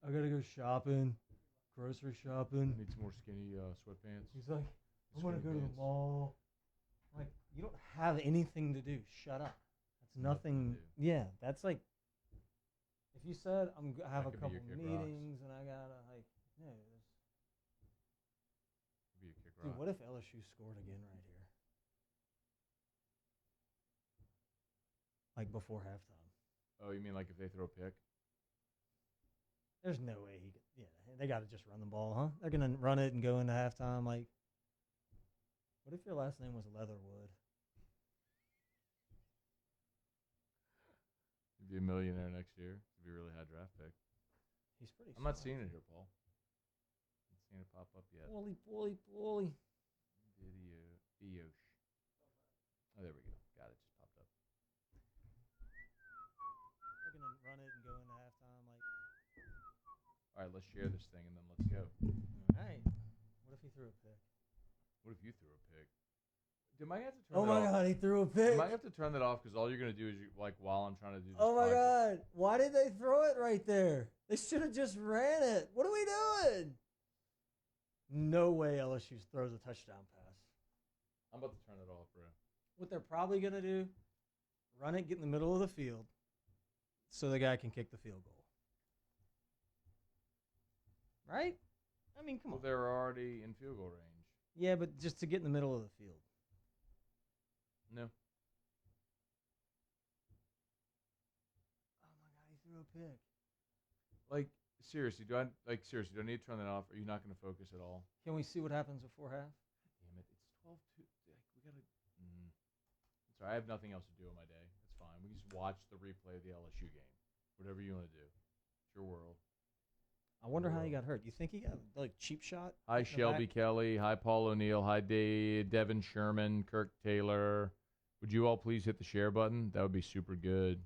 I gotta go shopping, grocery shopping. Need some more skinny sweatpants. He's like, I'm gonna go to the pants. mall. I'm like, you don't have anything to do. Shut up. That's nothing. Yeah, that's like, if you said I have a could be couple your kick meetings and I gotta like, no. Be a kick Dude, rock. what if LSU scored again right here? Like before halftime. Oh, you mean like if they throw a pick? There's no way he could. Yeah, they got to just run the ball, huh? They're going to run it and go into halftime. Like, what if your last name was Leatherwood? You'd be a millionaire next year. It'd be a really high draft pick. He's pretty I'm not solid. seeing it here, Paul. I'm not seeing it pop up yet. Bully. Video. Eosh. Oh, there we go. Got it. Just popped up. They're going to run it and go into halftime. Like, All right, let's share this thing and then let's go. all right. What if he threw a pick? What if you threw a pick? Am I have to turn Oh that my off? God, he threw a pick. I might have to turn that off because all you're gonna do is while I'm trying to do this. Oh my podcast. God. Why did they throw it right there? They should have just ran it. What are we doing? No way LSU throws a touchdown pass. I'm about to turn it off, bro. What they're probably going to do, run it, get in the middle of the field so the guy can kick the field goal. Right? I mean, come on. Well, they're already in field goal range. Yeah, but just to get in the middle of the field. No. Oh my God, he threw a pick. Like seriously, do I need to turn that off? Are you not gonna focus at all? Can we see what happens before half? Damn it! It's 12:02. We gotta. Sorry, I have nothing else to do on my day. That's fine. We can just watch the replay of the LSU game. Whatever you want to do. It's your world. I wonder how he got hurt. You think he got like cheap shot? Hi, in the Shelby back? Kelly. Hi, Paul O'Neill. Hi, Devin Sherman. Kirk Taylor. Would you all please hit the share button? That would be super good.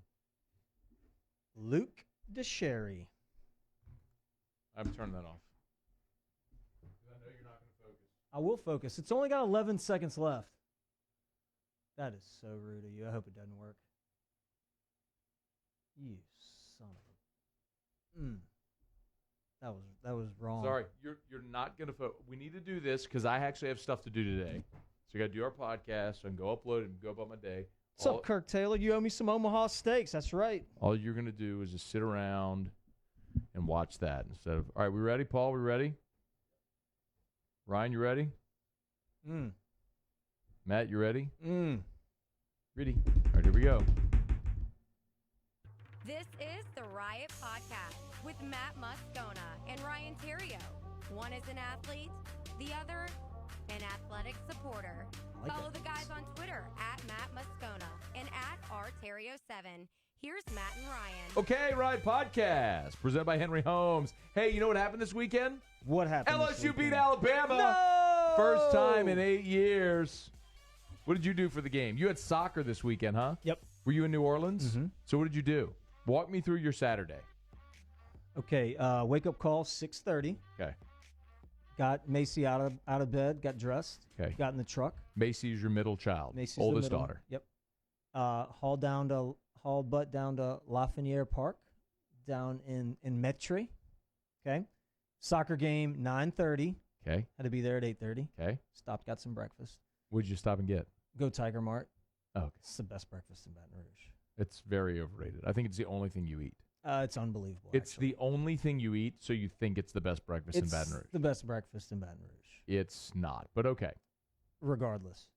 Luke DeSherry. I'm turning that off. I know you're not going to focus. I will focus. It's only got 11 seconds left. That is so rude of you. I hope it doesn't work. You son of a... That was wrong. Sorry, you're not going to focus. We need to do this because I actually have stuff to do today. So we got to do our podcast and go upload it and go about my day. What's up, Kirk Taylor? You owe me some Omaha steaks. That's right. All you're going to do is just sit around and watch that instead of. All right, we ready, Paul? We ready? Ryan, you ready? Matt, you ready? Ready. All right, here we go. This is the Riot Podcast with Matt Moscona and Ryan Theriot. One is an athlete, the other an athletic supporter. Follow the guys on Twitter at Matt Moscona and at rterrio7. Here's Matt and Ryan. Okay, Riot Podcast, presented by Henry Holmes. Hey, you know what happened this weekend? What happened? LSU beat Alabama. No! First time in 8 years. What did you do for the game? You had soccer this weekend, huh? Yep. Were you in New Orleans? Mm-hmm. So what did you do? Walk me through your Saturday. Okay, wake up call 6:30. Okay. Got Macy out of bed, got dressed, got in the truck. Macy is your middle child, Macy's oldest the middle. daughter. Yep. Hauled butt down to Lafayette Park, down in Metairie. Okay. Soccer game 9:30. Okay. Had to be there at 8:30. Okay. Stopped, got some breakfast. What did you stop and get? Go Tiger Mart. Oh, okay. It's the best breakfast in Baton Rouge. It's very overrated. I think it's the only thing you eat. It's unbelievable. It's actually. the only thing you eat, so you think it's the best breakfast in Baton Rouge. It's the best breakfast in Baton Rouge. It's not, but okay. Regardless,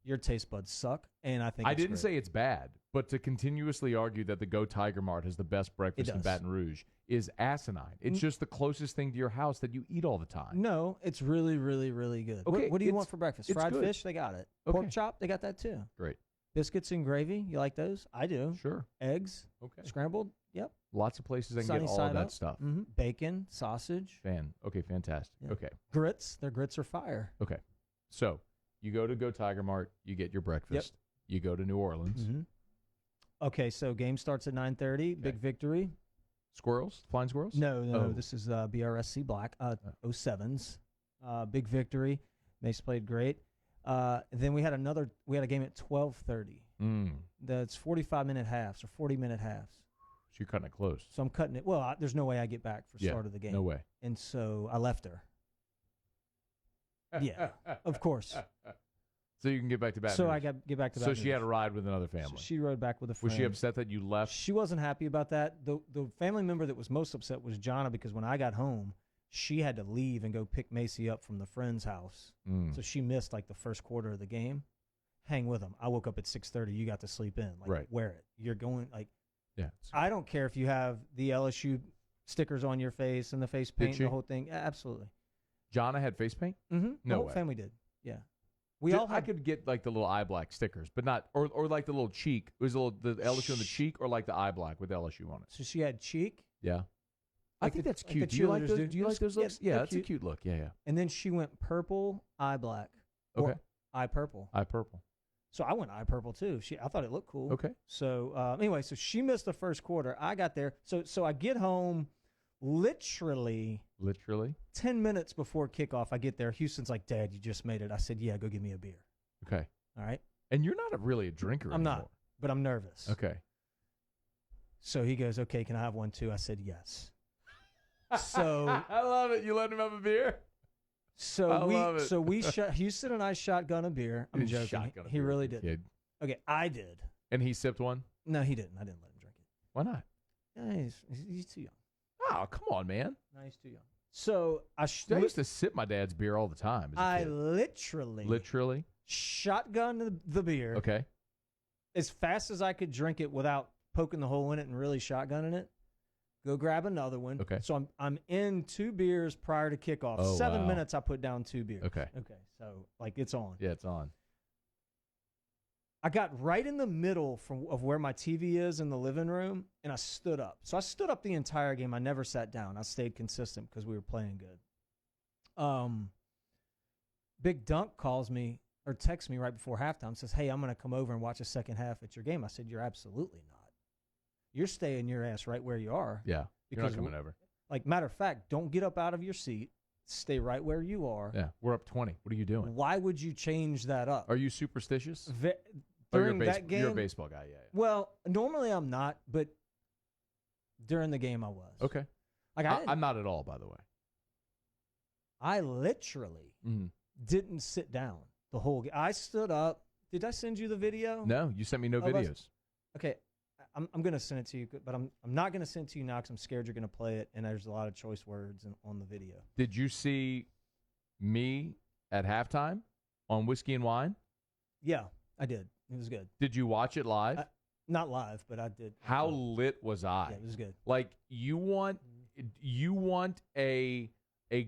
your taste buds suck, and I think I it's didn't great. say it's bad, but to continuously argue that the Go Tiger Mart has the best breakfast in Baton Rouge is asinine. It's just the closest thing to your house that you eat all the time. No, it's really, really, really good. Okay, what do you want for breakfast? Fried good. fish? They got it. Okay. Pork chop? They got that too. Great. Biscuits and gravy? You like those? I do. Sure. Eggs? Okay. Scrambled? Yep. Lots of places I can Sunny get all side of that up. stuff. Mm-hmm. Bacon, sausage. Okay, fantastic. Yeah. Okay. Grits. Their grits are fire. Okay. So you go to Go Tiger Mart, you get your breakfast. Yep. You go to New Orleans. Mm-hmm. Okay, so game starts at 9:30. Big victory. Squirrels? Flying squirrels? No. This is BRSC Black 07s. Big victory. Mace played great. Then we had a game at 12:30. That's 45-minute halves or 40-minute halves. you're cutting it close. So I'm cutting it. Well, there's no way I get back for start of the game. No way. And so I left her. Yeah, of course. So you can get back to Baton So Rouge. I get back to Baton Rouge. So she had a ride with another family. So she rode back with a friend. Was she upset that you left? She wasn't happy about that. The family member that was most upset was Jonna, because when I got home, she had to leave and go pick Macy up from the friend's house. So she missed like the first quarter of the game. Hang with them. I woke up at 6:30. You got to sleep in. Like, wear it. You're going like. Yeah. I don't care if you have the LSU stickers on your face and the face paint and the whole thing. Absolutely. Jonna had face paint? Mm-hmm. No the whole way. family did. Yeah. We all had, I could get like the little eye black stickers, but not or like the little cheek. It was the LSU on the cheek, or like the eye black with LSU on it. So she had cheek. Yeah. I Like think the- that's like cute. the Do you like cheerleaders those? do. Do you like those looks? Yeah, Yeah, they're that's a cute. cute look. Yeah. And then she went purple, eye black. Or Okay. eye purple. Eye purple. So I went eye purple too. I thought it looked cool. Okay. So anyway, so she missed the first quarter. I got there. So I get home literally 10 minutes before kickoff. I get there. Houston's like, Dad, you just made it. I said, yeah, go get me a beer. Okay. All right. And you're not really a drinker I'm anymore. not, but I'm nervous. Okay. So he goes, okay, can I have one too? I said, yes. So I love it. You let him have a beer? So we shot, Houston and I shotgun a beer. I'm You joking. shotgun a He beer really with your did. kid. Okay, I did. And he sipped one? No, he didn't. I didn't let him drink it. Why not? Yeah, he's too young. Oh, come on, man. No, he's too young. So I used to sip my dad's beer all the time as a I kid. literally shotgun the beer. Okay. As fast as I could drink it without poking the hole in it and really shotgunning it. Go grab another one. Okay. So I'm in 2 beers prior to kickoff. Oh, 7 wow. minutes I put down 2 beers. Okay. So like it's on. Yeah, it's on. I got right in the middle of where my TV is in the living room, and I stood up. So I stood up the entire game. I never sat down. I stayed consistent because we were playing good. Big Dunk calls me or texts me right before halftime, says, hey, I'm going to come over and watch a second half at your game. I said, you're absolutely not. You're staying your ass right where you are. Yeah, you're Because not coming over. Like, matter of fact, don't get up out of your seat. Stay right where you are. Yeah, we're up 20. What are you doing? Why would you change that up? Are you superstitious? During that game? You're a baseball guy, yeah. Well, normally I'm not, but during the game I was. Okay. Like I'm not at all, by the way. I literally didn't sit down the whole game. I stood up. Did I send you the video? No, you sent me no Oh, videos. Okay. I'm going to send it to you, but I'm not going to send it to you now because I'm scared you're going to play it, and there's a lot of choice words on the video. Did you see me at halftime on Whiskey and Wine? Yeah, I did. It was good. Did you watch it live? Not live, but I did. How lit was I? Yeah, it was good. Like, you want a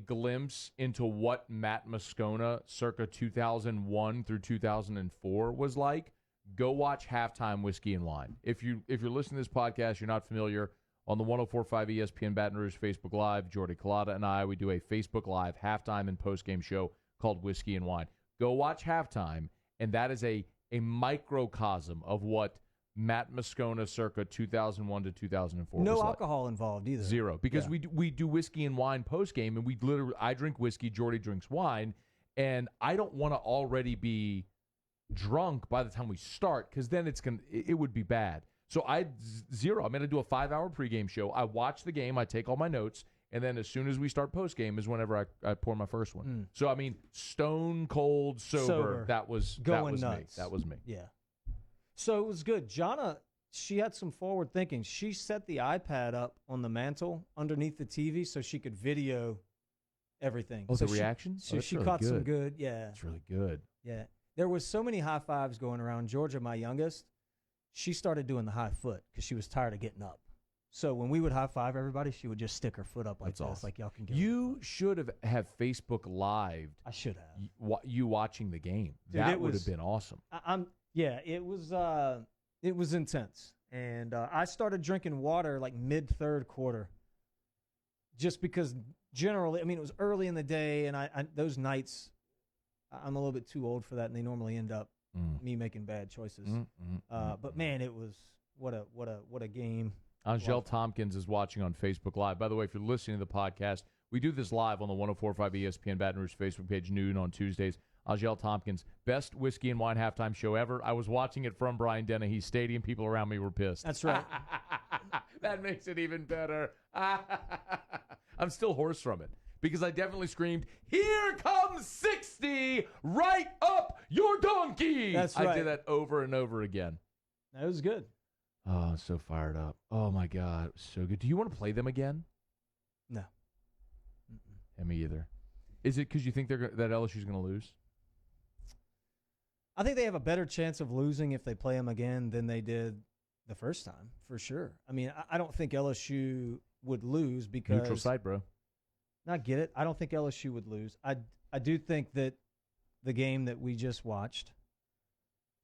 glimpse into what Matt Moscona circa 2001 through 2004 was like? Go watch halftime Whiskey and Wine. If you're listening to this podcast, you're not familiar, on the 104.5 ESPN Baton Rouge Facebook Live, Jordy Collada and I, we do a Facebook Live halftime and postgame show called Whiskey and Wine. Go watch halftime, and that is a microcosm of what Matt Moscona circa 2001 to 2004 No was alcohol involved either. Zero. Because we do Whiskey and Wine postgame, and I drink whiskey, Jordy drinks wine, and I don't want to already be drunk by the time we start, because then it would be bad. So zero. I'm going to do a 5-hour pregame show. I watch the game. I take all my notes. And then as soon as we start postgame is whenever I pour my first one. So, I mean, stone cold sober. That was nuts. Me. That was me. Yeah. So it was good. Jonna, she had some forward thinking. She set the iPad up on the mantle underneath the TV so she could video everything. Oh, so the reactions? So she caught some good. Yeah. That's really good. Yeah. There was so many high fives going around. Georgia, my youngest, she started doing the high foot because she was tired of getting up. So when we would high five everybody, she would just stick her foot up like That's this, awesome. like y'all can get. You should have Facebook Lived. I should have. You watching the game. Dude, that would have been awesome. Yeah, it was intense, and I started drinking water like mid-third quarter, just because generally, I mean, it was early in the day, and I those nights, I'm a little bit too old for that, and they normally end up me making bad choices. But man, it was what a game. Angel Tompkins is watching on Facebook Live. By the way, if you're listening to the podcast, we do this live on the 104.5 ESPN Baton Rouge Facebook page, noon on Tuesdays. Angel Tompkins, best Whiskey and Wine halftime show ever. I was watching it from Brian Dennehy Stadium. People around me were pissed. That's right. That makes it even better. I'm still hoarse from it because I definitely screamed, "Here comes 60 right up your donkey." That's I right. did that over and over again. That was good. Oh, I'm so fired up. Oh, my God. It was so good. Do you want to play them again? No. Yeah, me either. Is it because you think that LSU's going to lose? I think they have a better chance of losing if they play them again than they did the first time, for sure. I mean, I don't think LSU would lose because Neutral site, bro. I get it. I don't think LSU would lose. I do think that the game that we just watched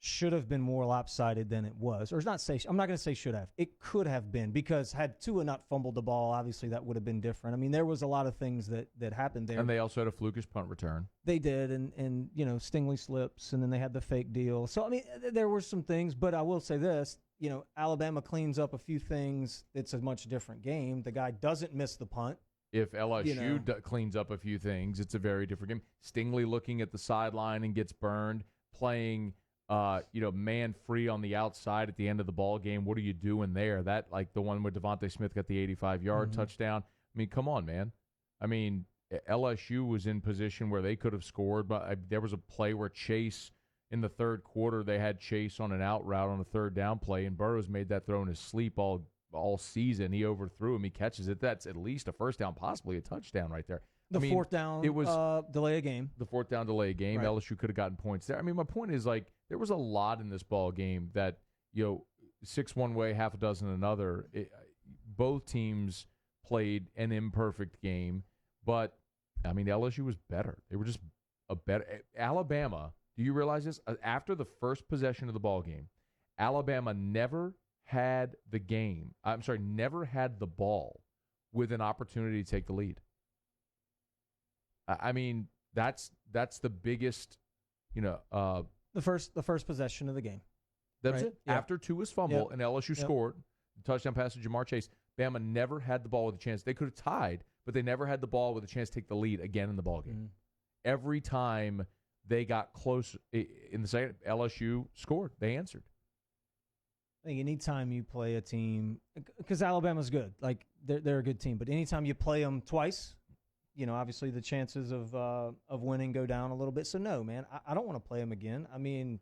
should have been more lopsided than it was. Or not say I'm not going to say should have. It could have been, because had Tua not fumbled the ball, obviously that would have been different. I mean, there was a lot of things that happened there. And they also had a flukish punt return. They did, and you know, Stingley slips, and then they had the fake deal. So I mean, there were some things, but I will say this: you know, Alabama cleans up a few things. It's a much different game. The guy doesn't miss the punt. If LSU cleans up a few things, it's a very different game. Stingley looking at the sideline and gets burned, playing man free on the outside at the end of the ball game. What are you doing there? That, like the one where Devontae Smith got the 85-yard touchdown. I mean, come on, man. I mean, LSU was in position where they could have scored, but there was a play where Chase, in the third quarter, they had Chase on an out route on a third down play, and Burrows made that throw in his sleep all season. He overthrew him. He catches it. That's at least a first down, possibly a touchdown right there. The fourth down, it was delay a game. The fourth down delay game. Right. LSU could have gotten points there. I mean, my point is, like, there was a lot in this ball game that, 6 one way, half a dozen another. Both teams played an imperfect game, but I mean, LSU was better. They were just a better Alabama. Do you realize this? After the first possession of the ball game, Alabama never had the ball with an opportunity to take the lead. I mean, that's the biggest, the first possession of the game. That's right? it. Yeah. After Tua's fumble and LSU scored, touchdown pass to Jamar Chase, Bama never had the ball with a chance. They could have tied, but they never had the ball with a chance to take the lead again in the ball game. Every time they got close in the second, LSU scored. They answered. I think anytime you play a team, because Alabama's good, like they're a good team, but anytime you play them twice, obviously the chances of winning go down a little bit. So no, man, I don't want to play them again. I mean,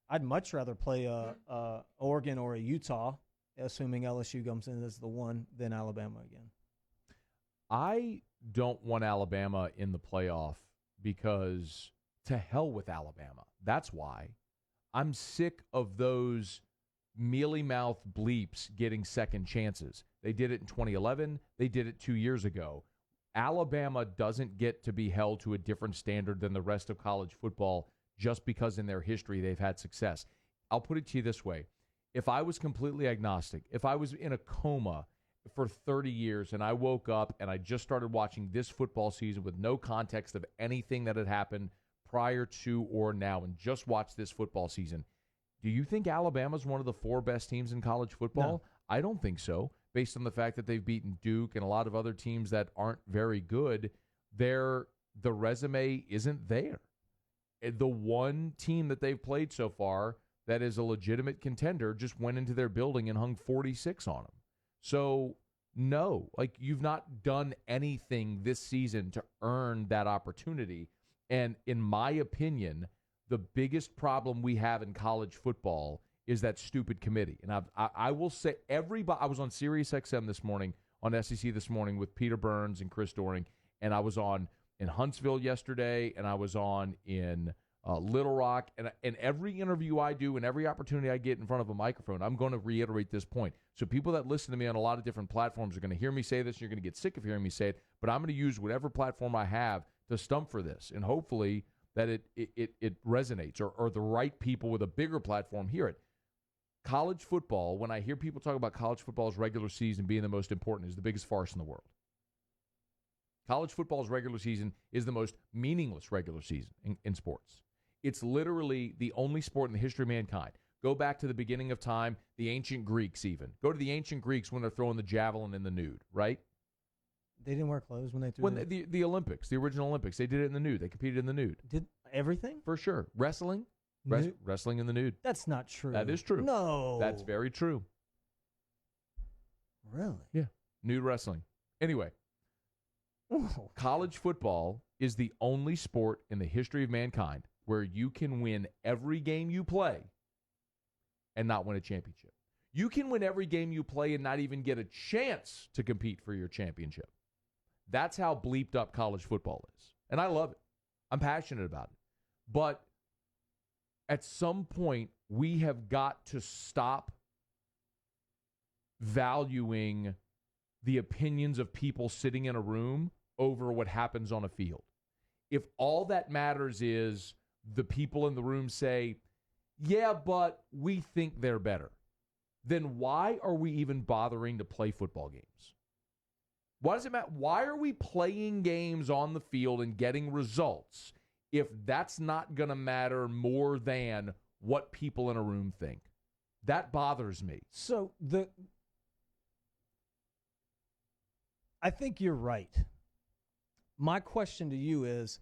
I'd much rather play a Oregon or a Utah, assuming LSU comes in as the one, than Alabama again. I don't want Alabama in the playoff because to hell with Alabama. That's why. I'm sick of those mealy-mouthed bleeps getting second chances. They did it in 2011. They did it 2 years ago. Alabama doesn't get to be held to a different standard than the rest of college football just because in their history they've had success. I'll put it to you this way. If I was completely agnostic, if I was in a coma for 30 years and I woke up and I just started watching this football season with no context of anything that had happened prior to or now and just watched this football season, do you think Alabama's one of the 4 best teams in college football? No. I don't think so. Based on the fact that they've beaten Duke and a lot of other teams that aren't very good, the resume isn't there. The one team that they've played so far that is a legitimate contender just went into their building and hung 46 on them. So, no, like, you've not done anything this season to earn that opportunity. And in my opinion, the biggest problem we have in college football is that stupid committee. And I will say everybody. I was on Sirius XM this morning, on SEC this morning with Peter Burns and Chris Doering, and I was on in Huntsville yesterday, and I was on in Little Rock. And every interview I do and every opportunity I get in front of a microphone, I'm going to reiterate this point. So people that listen to me on a lot of different platforms are going to hear me say this, and you're going to get sick of hearing me say it, but I'm going to use whatever platform I have to stump for this, and hopefully that it resonates, or the right people with a bigger platform hear it. College football, when I hear people talk about college football's regular season being the most important, is the biggest farce in the world. College football's regular season is the most meaningless regular season in sports. It's literally the only sport in the history of mankind. Go back to the beginning of time, the ancient Greeks even. Go to the ancient Greeks when they're throwing the javelin in the nude, right? They didn't wear clothes when they threw the Olympics, the original Olympics. They did it in the nude. They competed in the nude. Did everything? For sure. Wrestling. Wrestling in the nude. That's not true. That is true. No. That's very true. Really? Yeah. Nude wrestling. Anyway, college football is the only sport in the history of mankind where you can win every game you play and not win a championship. You can win every game you play and not even get a chance to compete for your championship. That's how bleeped up college football is. And I love it. I'm passionate about it. But at some point, we have got to stop valuing the opinions of people sitting in a room over what happens on a field. If all that matters is the people in the room say, yeah, but we think they're better, then why are we even bothering to play football games? Why does it matter? Why are we playing games on the field and getting results if that's not going to matter more than what people in a room think? That bothers me. So I think you're right. My question to you is,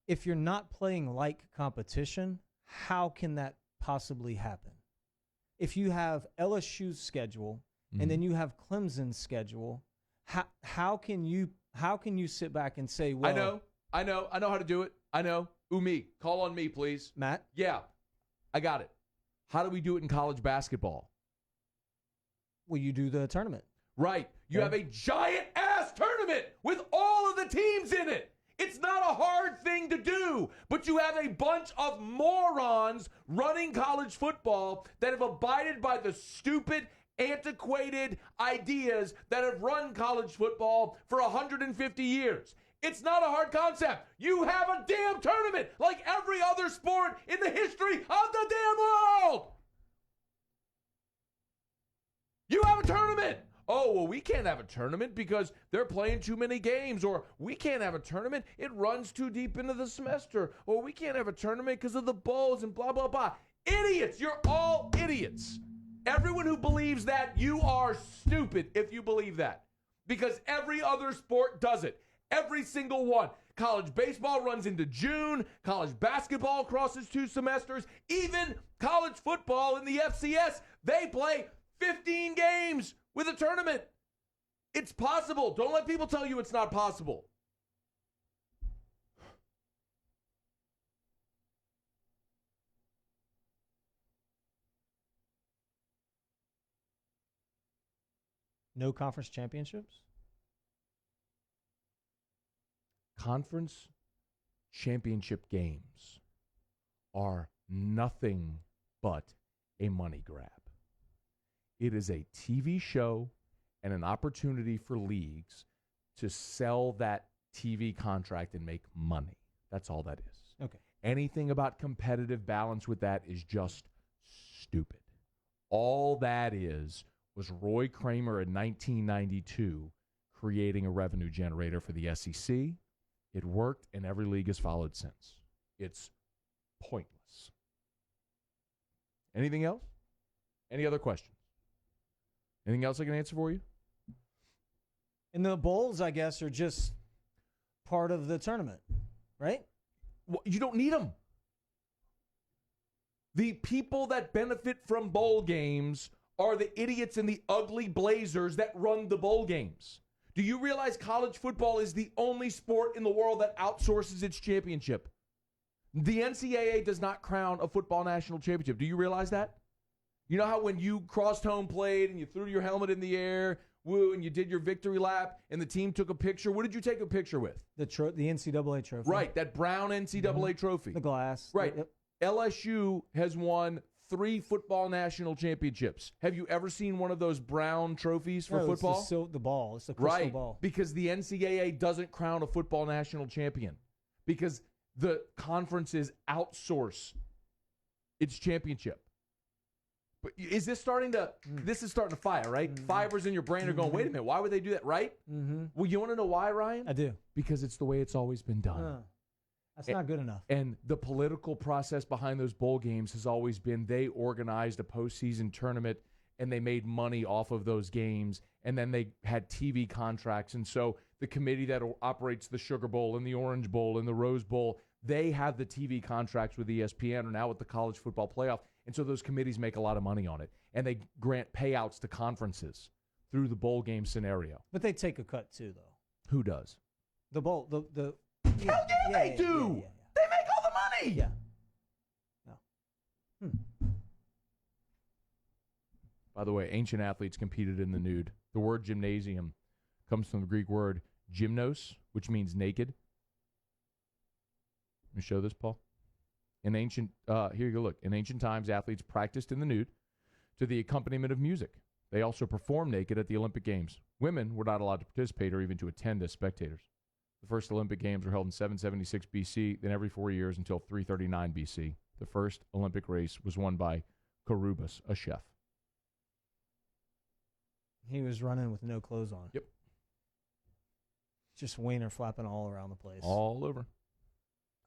if you're not playing like competition, how can that possibly happen? If you have LSU's schedule and then you have Clemson's schedule, how can you sit back and say, well, I know how to do it. I know. Umi, call on me, please. Matt? Yeah, I got it. How do we do it in college basketball? Well, you do the tournament. Right. You have a giant-ass tournament with all of the teams in it. It's not a hard thing to do, but you have a bunch of morons running college football that have abided by the stupid, antiquated ideas that have run college football for 150 years. It's not a hard concept. You have a damn tournament like every other sport in the history of the damn world. You have a tournament. Oh, well, we can't have a tournament because they're playing too many games, or we can't have a tournament, it runs too deep into the semester, or we can't have a tournament because of the bowls and blah, blah, blah. Idiots. You're all idiots. Everyone who believes that, you are stupid if you believe that, because every other sport does it. Every single one. College baseball runs into June. College basketball crosses 2 semesters. Even college football in the FCS, they play 15 games with a tournament. It's possible. Don't let people tell you it's not possible. No conference championships? Conference championship games are nothing but a money grab. It is a TV show and an opportunity for leagues to sell that TV contract and make money. That's all that is. Okay. Anything about competitive balance with that is just stupid. All that is was Roy Kramer in 1992 creating a revenue generator for the SEC. It worked, and every league has followed since. It's pointless. Anything else? Any other questions? Anything else I can answer for you? And the bowls, I guess, are just part of the tournament, right? Well, you don't need them. The people that benefit from bowl games are the idiots in the ugly blazers that run the bowl games. Do you realize college football is the only sport in the world that outsources its championship? The NCAA does not crown a football national championship. Do you realize that? You know how when you crossed home plate and you threw your helmet in the air, woo, and you did your victory lap and the team took a picture? What did you take a picture with? The NCAA trophy. Right, that brown NCAA trophy. The glass. Right. Yep. LSU has won 3 football national championships. Have you ever seen one of those brown trophies for football? It's the ball. It's the crystal ball. Because the NCAA doesn't crown a football national champion because the conferences outsource its championship. But is this starting to? This is starting to fire, right? Fibers in your brain are going, wait a minute, why would they do that, right? Well, you want to know why, Ryan? I do. Because it's the way it's always been done. That's not good enough. And the political process behind those bowl games has always been they organized a postseason tournament and they made money off of those games, and then they had TV contracts. And so the committee that operates the Sugar Bowl and the Orange Bowl and the Rose Bowl, they have the TV contracts with ESPN or now with the College Football Playoff. And so those committees make a lot of money on it. And they grant payouts to conferences through the bowl game scenario. But they take a cut too, though. Who does? The bowl, the Hell yeah, they do. Yeah. They make all the money. Yeah. No. By the way, ancient athletes competed in the nude. The word gymnasium comes from the Greek word gymnos, which means naked. Let me show this, Paul. In ancient, here you go, look. In ancient times, athletes practiced in the nude to the accompaniment of music. They also performed naked at the Olympic Games. Women were not allowed to participate or even to attend as spectators. The first Olympic Games were held in 776 BC, then every 4 years until 339 BC. The first Olympic race was won by Carubus, a chef. He was running with no clothes on. Yep. Just wiener flapping all around the place. All over.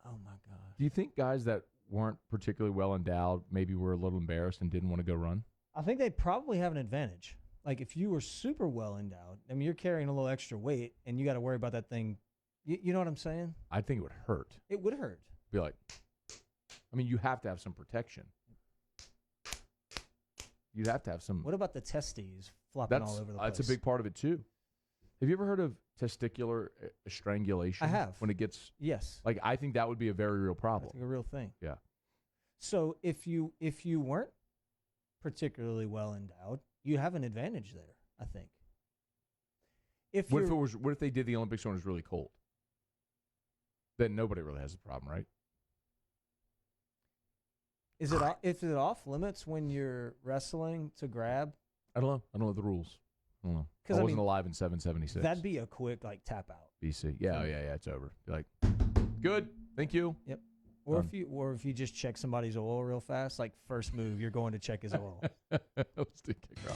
Oh, my God. Do you think guys that weren't particularly well endowed maybe were a little embarrassed and didn't want to go run? I think they probably have an advantage. Like, if you were super well endowed, I mean, you're carrying a little extra weight, and you got to worry about that thing. You know what I'm saying? I think it would hurt. It would hurt. Be like, I mean, you have to have some protection. You'd have to have some. What about the testes flopping all over the place? That's a big part of it, too. Have you ever heard of testicular strangulation? I have. When it gets. Yes. Like, I think that would be a very real problem. I think a real thing. Yeah. So if you weren't particularly well endowed, you have an advantage there, I think. What if they did the Olympics when it was really cold? Then nobody really has a problem, right? Is it off limits when you're wrestling to grab? I don't know. I don't know the rules. I don't know. I wasn't alive in 776. That'd be a quick tap out. BC. Yeah, it's over. Be like, good, thank you. Yep. Or if you just check somebody's oil real fast, like first move, you're going to check his oil. Let's do Kick Rock.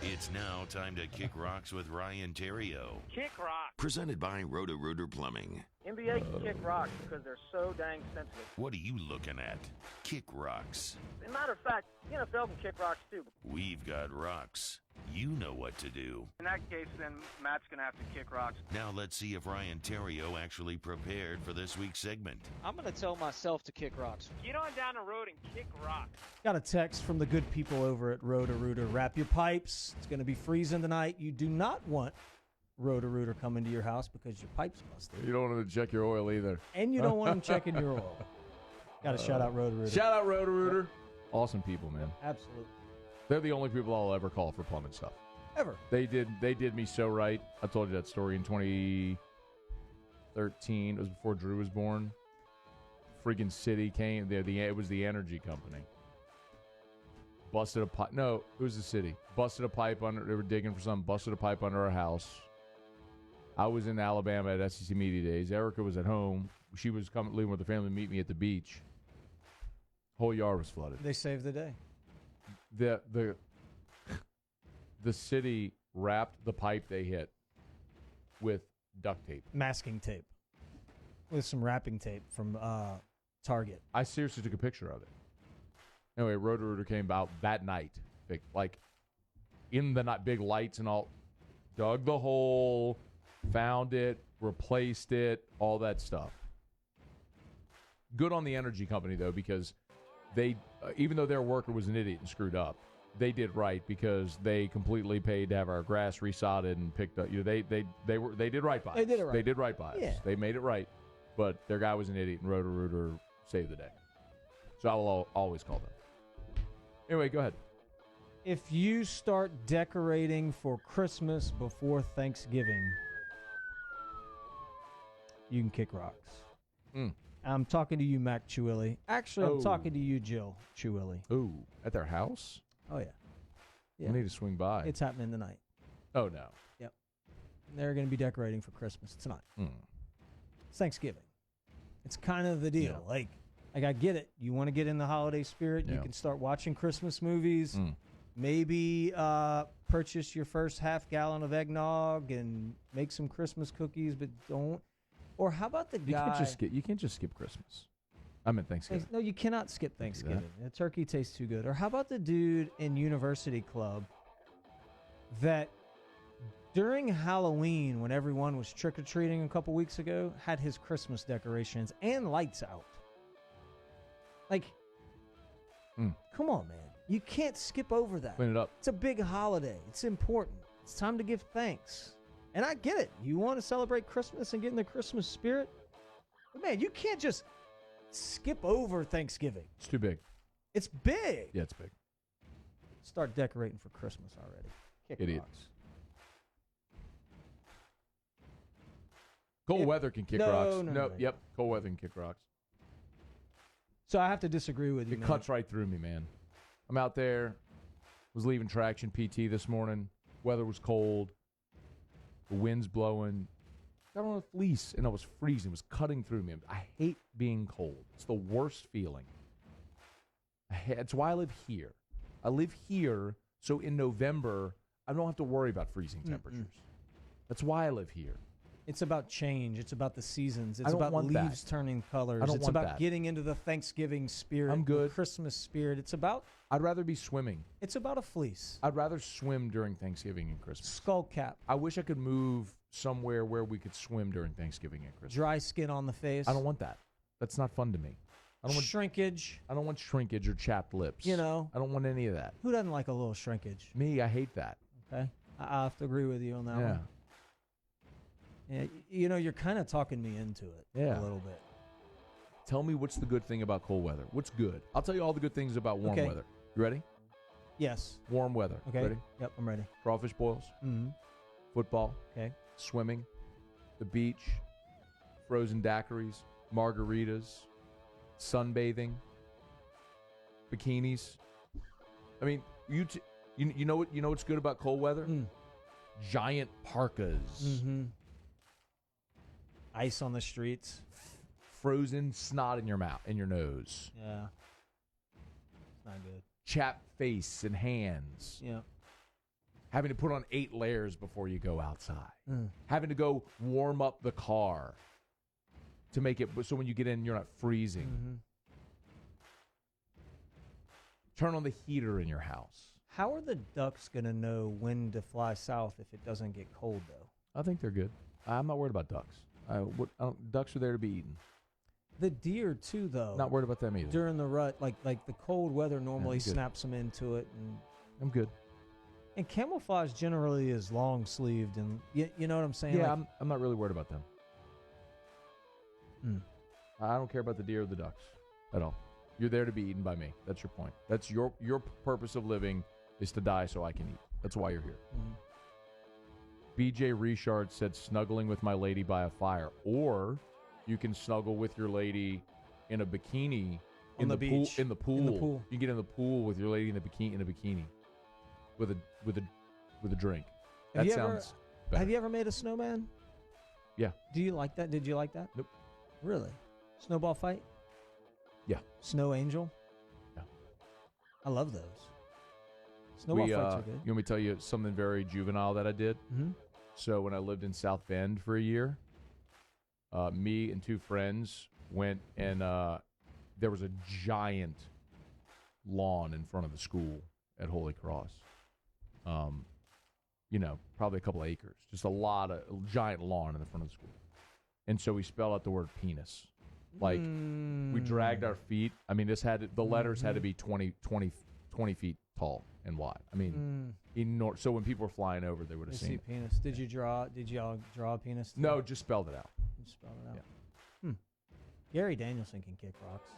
It's now time to Kick Rocks with Ryan Theriot. Kick Rock. Presented by Roto-Rooter Plumbing. NBA can kick rocks because they're so dang sensitive. What are you looking at? Kick Rocks. As a matter of fact, the NFL can kick rocks too. We've got rocks. You know what to do. In that case, then Matt's going to have to kick rocks. Now let's see if Ryan Theriot actually prepared for this week's segment. I'm going to tell myself to kick rocks. Get on down the road and kick rocks. Got a text from the good people over at Roto-Rooter. Wrap your pipes. It's going to be freezing tonight. You do not want Roto-Rooter coming to your house because your pipe's busted. You don't want them to check your oil either. And you don't want them checking your oil. Got to shout out Roto-Rooter. Shout out Roto-Rooter. Yep. Awesome people, man. Absolutely. They're the only people I'll ever call for plumbing stuff. Ever. They did me so right. I told you that story in 2013. It was before Drew was born. Freaking city came there. It was the energy company. Busted a pipe. No, it was the city. Busted a pipe under. They were digging for something. Busted a pipe under our house. I was in Alabama at SEC Media Days. Erica was at home. She was leaving with her family to meet me at the beach. Whole yard was flooded. They saved the day. The city wrapped the pipe they hit with duct tape. Masking tape. With some wrapping tape from Target. I seriously took a picture of it. Anyway, Roto-Rooter came out that night. Like, in the night, big lights and all. Dug the hole, found it, replaced it, all that stuff. Good on the energy company, though, because they, even though their worker was an idiot and screwed up, they did right because they completely paid to have our grass resodded and picked up. You know, they did right by us. They did it right. They did right by us. Yeah. They made it right, but their guy was an idiot, and Roto-Rooter saved the day. So I will always call them. Anyway, go ahead. If you start decorating for Christmas before Thanksgiving, you can kick rocks. I'm talking to you, Mac Chihuili. Actually, I'm talking to you, Jill Chihuili. Ooh, at their house? Oh, yeah. I need to swing by. It's happening tonight. Oh, no. Yep. They're going to be decorating for Christmas tonight. It's Thanksgiving. It's kind of the deal. Yeah. Like I get it. You want to get in the holiday spirit. Yeah. You can start watching Christmas movies. Maybe purchase your first half gallon of eggnog and make some Christmas cookies, but don't. Or how about the guy? You can't just skip Christmas. I meant Thanksgiving. No, you cannot skip Thanksgiving. The turkey tastes too good. Or how about the dude in University Club that during Halloween, when everyone was trick-or-treating a couple weeks ago, had his Christmas decorations and lights out? Like, come on, man. You can't skip over that. Clean it up. It's a big holiday. It's important. It's time to give thanks. And I get it. You want to celebrate Christmas and get in the Christmas spirit? But man, you can't just skip over Thanksgiving. It's too big. It's big. Yeah, it's big. Start decorating for Christmas already. Kick Idiot. rocks. Cold weather can kick No, rocks. no. Yep. Cold weather can kick rocks. So I have to disagree with you, It man. cuts right through me, man. I'm out there. Was leaving traction PT this morning. Weather was cold. The wind's blowing. Got on a fleece, and I was freezing. It was cutting through me. I hate being cold. It's the worst feeling. That's why I live here. I live here, so in November, I don't have to worry about freezing temperatures. That's why I live here. It's about change. It's about the seasons. I It's don't about want leaves that. turning colors. I don't It's want about that. getting into the Thanksgiving spirit. I'm good. The Christmas spirit. It's about I'd rather be swimming. a fleece. I'd rather swim during Thanksgiving and Christmas. Skull cap. I wish I could move somewhere where we could swim during Thanksgiving and Christmas. Dry skin on the face. I don't want that. That's not fun to me. I don't want shrinkage. I don't want shrinkage or chapped lips. You know. I don't want any of that. Who doesn't like a little shrinkage? Me, I hate that. Okay. I have to agree with you on that Yeah. one. Yeah, you know, you're kind of talking me into it Yeah. a little bit. Tell me what's the good thing about cold weather. What's good? I'll tell you all the good things about warm Okay. weather. You ready? Yes. Warm weather. Okay. Ready? Yep, I'm ready. Crawfish boils, Mm-hmm. football, Okay. swimming, the beach, frozen daiquiris, margaritas, sunbathing, bikinis. I mean, you know what's good about cold weather? Giant parkas, Mm-hmm. Ice on the streets. frozen snot in your mouth, in your nose, Yeah. It's not good. chapped face and hands, Yeah. having to put on 8 layers before you go outside, Mm. having to go warm up the car to make it so when you get in, you're not freezing. Mm-hmm. Turn on the heater in your house. How are the ducks going to know when to fly south if it doesn't get cold, though? I think they're good. I'm not worried about ducks. Ducks are there to be eaten. The deer, too, though. Not worried about them either. During the rut, like the cold weather normally good. snaps them into it. I'm good. And camouflage generally is long-sleeved. And you know what I'm saying? Yeah, Like, I'm not really worried about them. Mm. I don't care about the deer or the ducks at all. You're there to be eaten by me. That's your point. That's your purpose of living is to die so I can eat. That's why you're here. Mm. BJ Richard said snuggling with my lady by a fire. Or you can snuggle with your lady in a bikini On the pool. beach. In the pool. In the pool. You get in the pool with your lady in a bikini with a drink. Have That you ever- sounds better. Have you ever made a snowman? Yeah. Do you like that? Did you like that? Nope. Really? Snowball fight? Yeah. Snow angel? Yeah. I love those. Snowball fights are good. You want me to tell you something very juvenile that I did? Mm-hmm. So when I lived in South Bend for a year, me and 2 friends went and there was a giant lawn in front of the school at Holy Cross. Probably a couple of acres, just a giant lawn in the front of the school. And so we spelled out the word penis. Like we dragged our feet. I mean, the letters had to be 20 feet tall and wide. I mean, so when people were flying over, they would have You seen see it. penis. Did y'all draw a penis? No, just spelled it out. You spelled it out. Gary Danielson can kick rocks.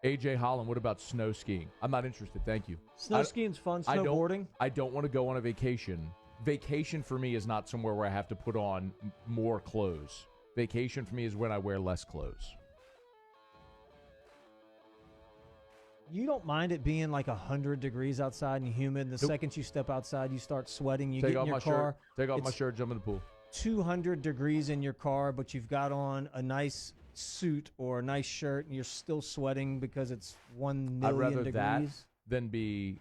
AJ Holland, what about snow skiing? I'm not interested. Thank you. Snow skiing's fun. Snowboarding. I don't want to go on a vacation. Vacation for me is not somewhere where I have to put on more clothes. Vacation for me is when I wear less clothes. You don't mind it being like 100 degrees outside and humid. The Nope. second you step outside, you start sweating. You Take get off in your my car. shirt. Take off my It's shirt. Jump in the pool. 200 degrees in your car, but you've got on a nice suit or a nice shirt, and you're still sweating because it's 1 I'd million rather degrees. that than be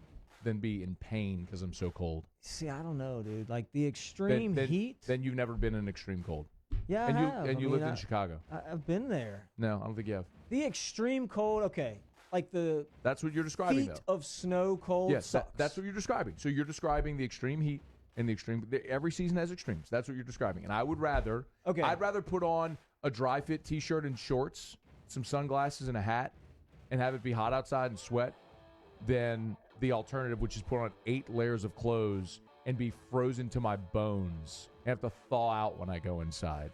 in pain because I'm so cold. See, I don't know, dude. Like the extreme heat. Then you've never been in extreme cold. Yeah, And I you have. and I you mean, lived in Chicago. I've been there. No, I don't think you have. The extreme cold. Okay, like the That's what you're describing, heat though. of snow cold. Yes, sucks. that's what you're describing. So you're describing the extreme heat and the extreme. Every season has extremes. That's what you're describing. And I would rather. Okay. I'd rather put on a dry fit T-shirt and shorts, some sunglasses and a hat, and have it be hot outside and sweat, than the alternative, which is put on 8 layers of clothes and be frozen to my bones. I have to thaw out when I go inside.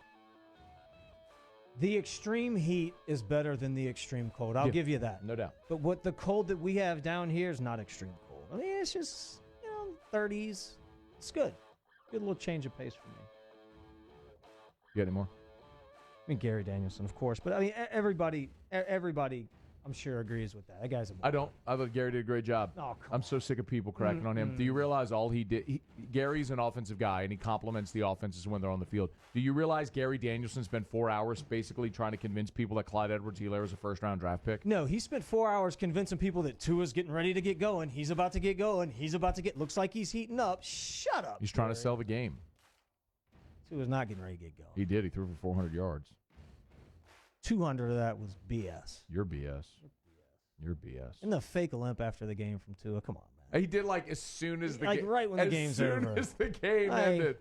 The extreme heat is better than the extreme cold. I'll give you that. No doubt. But what the cold that we have down here is not extreme cold. I mean, it's just, 30s. It's good. Good little change of pace for me. You got any more? I mean, Gary Danielson, of course. But, I mean, everybody, I'm sure, agrees with that. That guy's a I don't. I thought Gary did a great job. Oh, I'm so sick of people cracking on him. Do you realize all he did? Gary's an offensive guy, and he compliments the offenses when they're on the field. Do you realize Gary Danielson spent 4 hours basically trying to convince people that Clyde Edwards-Helaire is a first-round draft pick? No, he spent 4 hours convincing people that Tua's getting ready to get going. He's about to get going. Looks like he's heating up. Shut up. He's trying to sell the game. Tua's not getting ready to get going. He did. He threw for 400 yards. 200 of that was BS. You're BS. You're BS. And the fake Olymp after the game from Tua. Come on, man. He did as soon as the game. Right when the game's over. As soon as the game ended.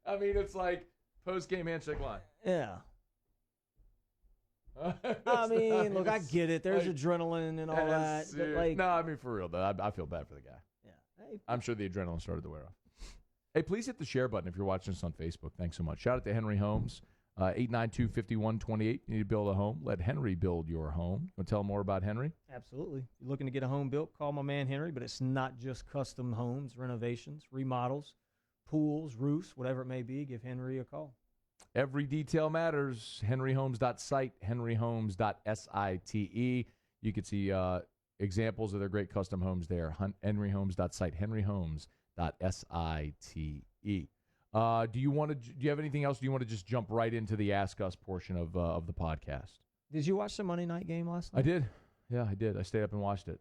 I mean, it's like post-game handshake line. Yeah. I mean, look, I get it. There's adrenaline and all that. But no, I mean, for real, though. I feel bad for the guy. Yeah. Hey, I'm sure the adrenaline started to wear off. Hey, please hit the share button if you're watching us on Facebook. Thanks so much. Shout out to Henry Holmes. 892-5128. You need to build a home. Let Henry build your home. You want to tell them more about Henry? Absolutely. You're looking to get a home built, call my man Henry, but it's not just custom homes, renovations, remodels, pools, roofs, whatever it may be. Give Henry a call. Every detail matters. HenryHomes.site, HenryHomes.site. You can see examples of their great custom homes there. HenryHomes.site, HenryHomes.site. Do you have anything else? Do you want to just jump right into the Ask Us portion of the podcast? Did you watch the Monday night game last night? I did. Yeah, I did. I stayed up and watched it.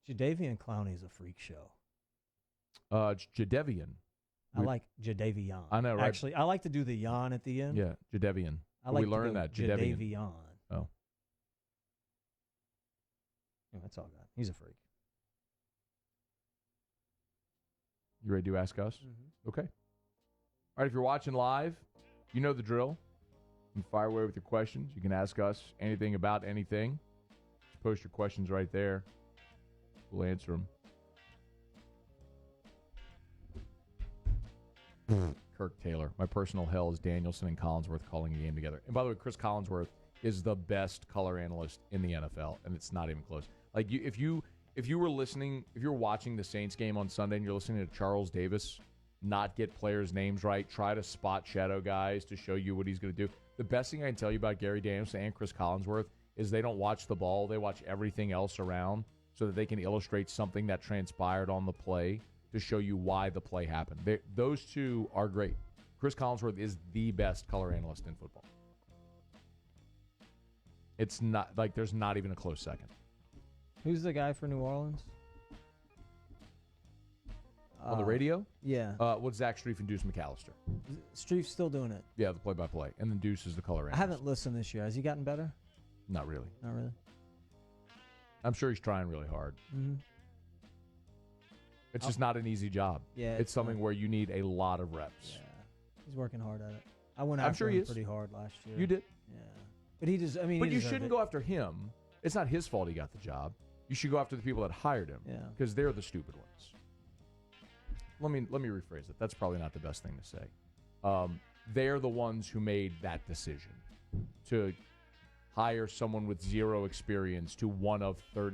Jadeveon Clowney is a freak show. Jadeveon. I like Jadeveon. I know, right? Actually, I like to do the yawn at the end. Yeah, Jadeveon. We learned that. Jadeveon. Oh. Yeah, that's all good. He's a freak. You ready to Ask Us? Mm-hmm. Okay. All right, if you're watching live, you know the drill. You can fire away with your questions. You can ask us anything about anything. Just post your questions right there. We'll answer them. Kirk Taylor. My personal hell is Danielson and Collinsworth calling a game together. And by the way, Cris Collinsworth is the best color analyst in the NFL, and it's not even close. If you were watching the Saints game on Sunday and you're listening to Charles Davis not get players' names right, try to spot shadow guys to show you what he's going to do. The best thing I can tell you about Gary Danielson and Cris Collinsworth is they don't watch the ball. They watch everything else around so that they can illustrate something that transpired on the play to show you why the play happened. Those two are great. Cris Collinsworth is the best color analyst in football. It's not there's not even a close second. Who's the guy for New Orleans? On the radio? Yeah. What's Zach Streif and Deuce McAllister? Streif's still doing it. Yeah, the play-by-play. And then Deuce is the color analyst. I haven't listened this year. Has he gotten better? Not really. Not really. I'm sure he's trying really hard. Mm-hmm. It's just not an easy job. Yeah, it's something where you need a lot of reps. Yeah. He's working hard at it. I went after him pretty hard last year. You did. Yeah. But he just, But you shouldn't go after him. It's not his fault he got the job. You should go after the people that hired him. Yeah. Because they're the stupid ones. Let me rephrase it. That's probably not the best thing to say. They're the ones who made that decision to hire someone with zero experience to one of the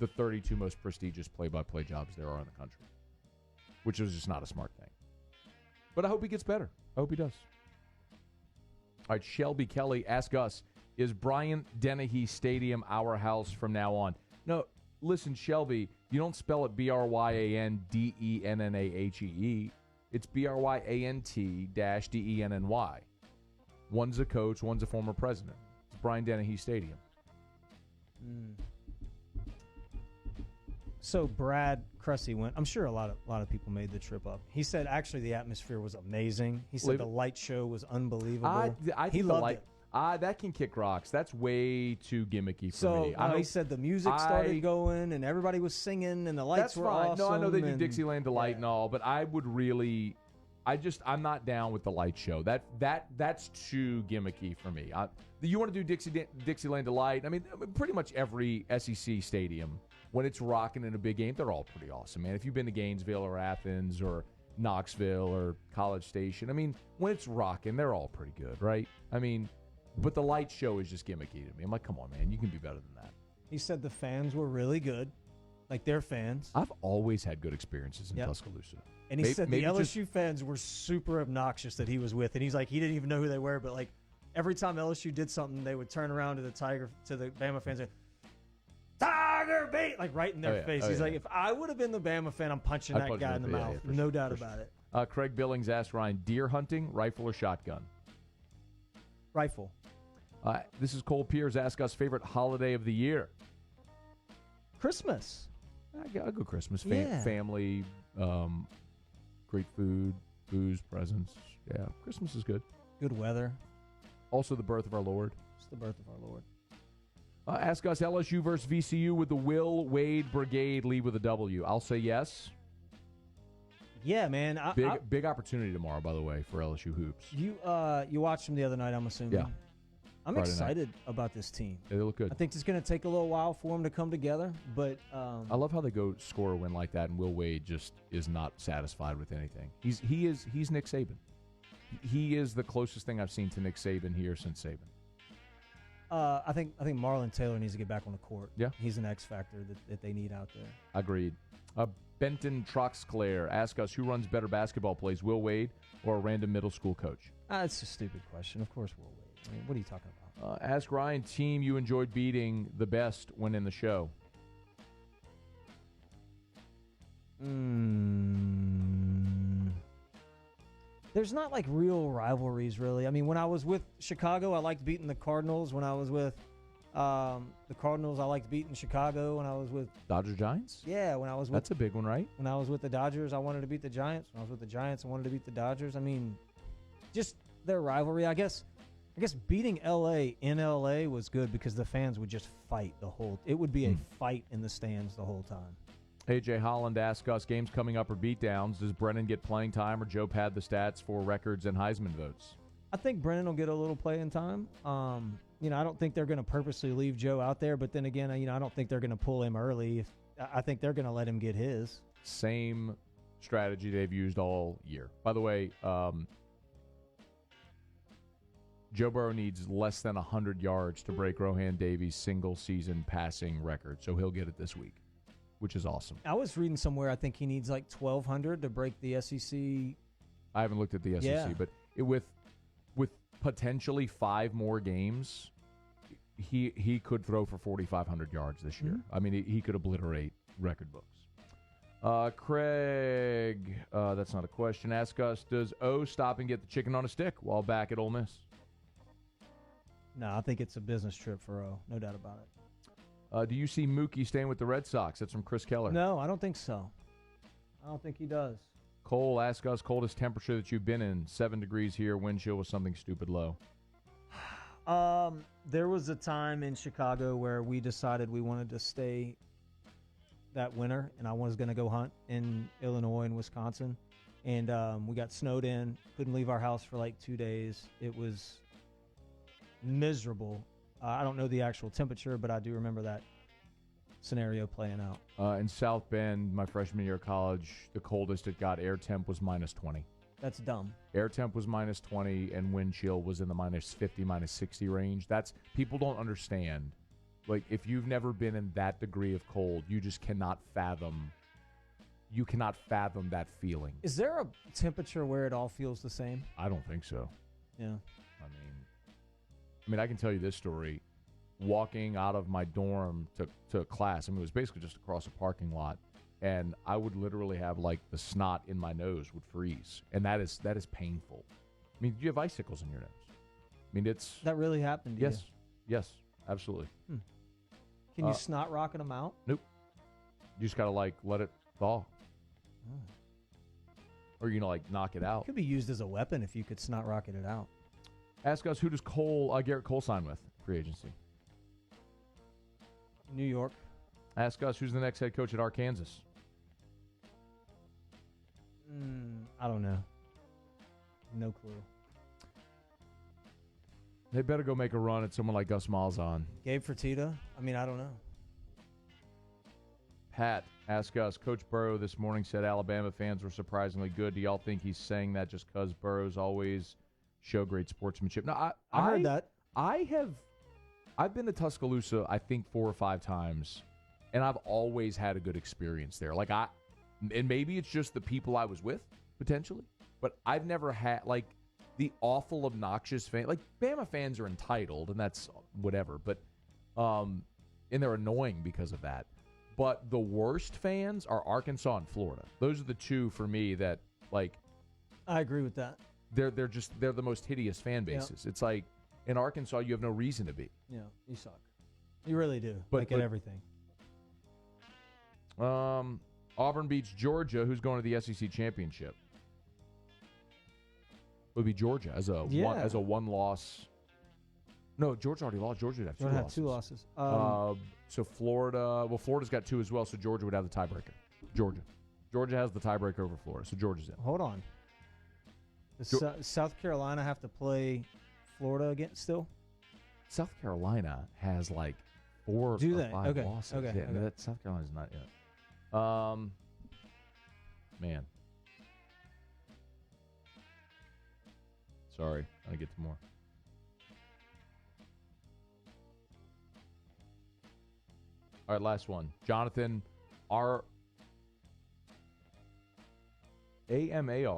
32 most prestigious play-by-play jobs there are in the country, which is just not a smart thing. But I hope he gets better. I hope he does. All right, Shelby Kelly, ask us, is Bryant Dennehy Stadium our house from now on? No, listen, Shelby, you don't spell it BRYANDENNAHEE. It's BRYANT-DENNY. One's a coach, one's a former president. It's Bryant Dennehy Stadium. So Brad Cressy went. I'm sure a lot of people made the trip up. He said actually the atmosphere was amazing. He said the light show was unbelievable. I think he loved it. That can kick rocks. That's way too gimmicky for me. He said the music started going and everybody was singing and the lights were awesome. No, I know they do Dixieland Delight and all, but I would really I'm not down with the light show. That's too gimmicky for me. You want to do Dixieland Delight? I mean, pretty much every SEC stadium, when it's rocking in a big game, they're all pretty awesome, man. If you've been to Gainesville or Athens or Knoxville or College Station, I mean, when it's rocking, they're all pretty good, right? I mean, but the light show is just gimmicky to me. I'm like, come on, man, you can be better than that. He said the fans were really good, like their fans. I've always had good experiences in Tuscaloosa. And he said the LSU fans were super obnoxious that he was with. And he's like, he didn't even know who they were. But, like, every time LSU did something, they would turn around to the Bama fans and Tiger beat, like right in their face. He's like, if I would have been the Bama fan, I'm punching that guy in the mouth. No doubt about it. Craig Billings asked Ryan, deer hunting, rifle or shotgun? Rifle. This is Cole Piers. Ask us favorite holiday of the year. Christmas. I'll go Christmas. Yeah. Family, great food, booze, presents. Yeah, Christmas is good. Good weather. Also the birth of our Lord. It's the birth of our Lord. Ask us LSU versus VCU. Would the Will Wade Brigade lead with a W? I'll say yes. Yeah, man. Big opportunity tomorrow, by the way, for LSU hoops. You watched them the other night, I'm assuming. Yeah. I'm Friday excited about this team. Yeah, they look good. I think it's going to take a little while for them to come together, but I love how they go score a win like that, and Will Wade just is not satisfied with anything. He's Nick Saban. He is the closest thing I've seen to Nick Saban here since Saban. I think Marlon Taylor needs to get back on the court. Yeah, he's an X factor that they need out there. Agreed. Benton Troxclair ask us who runs better basketball plays, Will Wade or a random middle school coach? It's a stupid question. Of course, Will Wade. I mean, what are you talking about? Ask Ryan, team you enjoyed beating the best when in the show. There's not like real rivalries, really. I mean, when I was with Chicago, I liked beating the Cardinals. When I was with the Cardinals, I liked beating Chicago. When I was with Dodgers Giants? Yeah, when I was with That's a big one, right? When I was with the Dodgers, I wanted to beat the Giants. When I was with the Giants, I wanted to beat the Dodgers. I mean, just their rivalry, I guess beating LA in LA was good because the fans would just fight it would be a fight in the stands the whole time. AJ Holland asked us, games coming up or beatdowns, does Brennan get playing time or Joe pad the stats for records and Heisman votes? I think Brennan will get a little playing time. I don't think they're going to purposely leave Joe out there, but then again, I don't think they're going to pull him early. I think they're going to let him get his. Same strategy they've used all year. By the way, Joe Burrow needs less than 100 yards to break Rohan Davies' single-season passing record, so he'll get it this week, which is awesome. I was reading somewhere I think he needs like 1,200 to break the SEC. I haven't looked at the SEC, but with potentially 5 more games, he could throw for 4,500 yards this year. I mean, he could obliterate record books. Craig, that's not a question. Ask us, does O stop and get the chicken on a stick while back at Ole Miss? No, I think it's a business trip for O. No doubt about it. Do you see Mookie staying with the Red Sox? That's from Chris Keller. No, I don't think so. I don't think he does. Cole, ask us, coldest temperature that you've been in. 7 degrees here. Wind chill was something stupid low. There was a time in Chicago where we decided we wanted to stay that winter, and I was going to go hunt in Illinois and Wisconsin. And we got snowed in, couldn't leave our house for like 2 days. It was miserable. I don't know the actual temperature, but I do remember that scenario playing out. In South Bend, my freshman year of college, the coldest it got, air temp was minus 20. That's dumb. Air temp was minus 20, and wind chill was in the minus 50, minus 60 range. People don't understand. Like, if you've never been in that degree of cold, you just cannot fathom. You cannot fathom that feeling. Is there a temperature where it all feels the same? I don't think so. Yeah. I mean, I can tell you this story. Walking out of my dorm to class, it was basically just across a parking lot, and I would literally have, like, the snot in my nose would freeze, and that is painful. I mean, you have icicles in your nose. I mean, it's... That really happened to you? Yes, absolutely. Can you snot rocket them out? Nope. You just got to, like, let it thaw. Or, like, knock it out. It could be used as a weapon if you could snot rocket it out. Ask us, who does Garrett Cole sign with? Free agency. New York. Ask us, who's the next head coach at Arkansas? I don't know. No clue. They better go make a run at someone like Gus Malzahn. Gabe Fertitta? I mean, I don't know. Pat, ask us. Coach Burrow this morning said Alabama fans were surprisingly good. Do y'all think he's saying that just because Burrow's always show great sportsmanship? No, I heard that. I've been to Tuscaloosa, I think 4 or 5 times, and I've always had a good experience there. And maybe it's just the people I was with, potentially, but I've never had, the awful, obnoxious fan. Bama fans are entitled, and that's whatever, but, and they're annoying because of that. But the worst fans are Arkansas and Florida. Those are the two for me that, I agree with that. They're the most hideous fan bases. Yep. It's like in Arkansas, you have no reason to be. Yeah, you suck. You really do. At everything. Auburn beats Georgia. Who's going to the SEC championship? It would be Georgia as a one loss. No, Georgia already lost. Georgia would have 2 losses. 2 losses. So Florida's got 2 as well, so Georgia would have the tiebreaker. Georgia has the tiebreaker over Florida, so Georgia's in. Hold on. Does South Carolina have to play Florida again still? South Carolina has 4 or 5 losses. Okay. That South Carolina's not yet. Man. Sorry, I'll get to more. All right, last one. Jonathan, Amar Anini.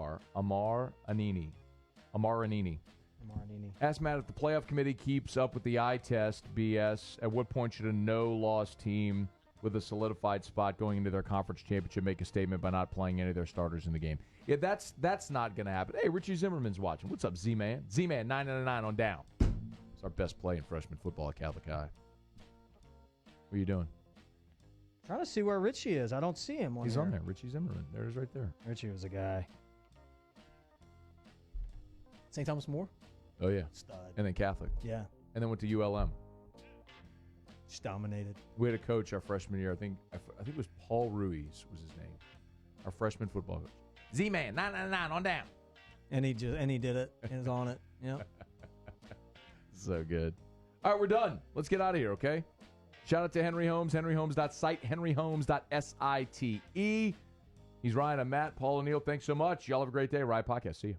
Asked Matt if the playoff committee keeps up with the eye test BS. At what point should a no-loss team with a solidified spot going into their conference championship make a statement by not playing any of their starters in the game? Yeah, that's not going to happen. Hey, Richie Zimmerman's watching. What's up, Z-Man? Z-Man, 999 on down. It's our best play in freshman football at Catholic High. What are you doing? Trying to see where Richie is. I don't see him. He's on there. Richie Zimmerman. There he is right there. Richie was a guy. St. Thomas More? Oh, yeah. Stud. And then Catholic. Yeah. And then went to ULM. Just dominated. We had a coach our freshman year. I think it was Paul Ruiz was his name. Our freshman football coach. Z-Man, 999 on down. And he did it. He was on it. Yep. So good. All right, we're done. Let's get out of here, okay? Shout out to Henry Holmes, henryholmes.site, henryholmes.site. He's Ryan, I'm Matt, Paul O'Neill. Thanks so much. Y'all have a great day. Riot Podcast. See you.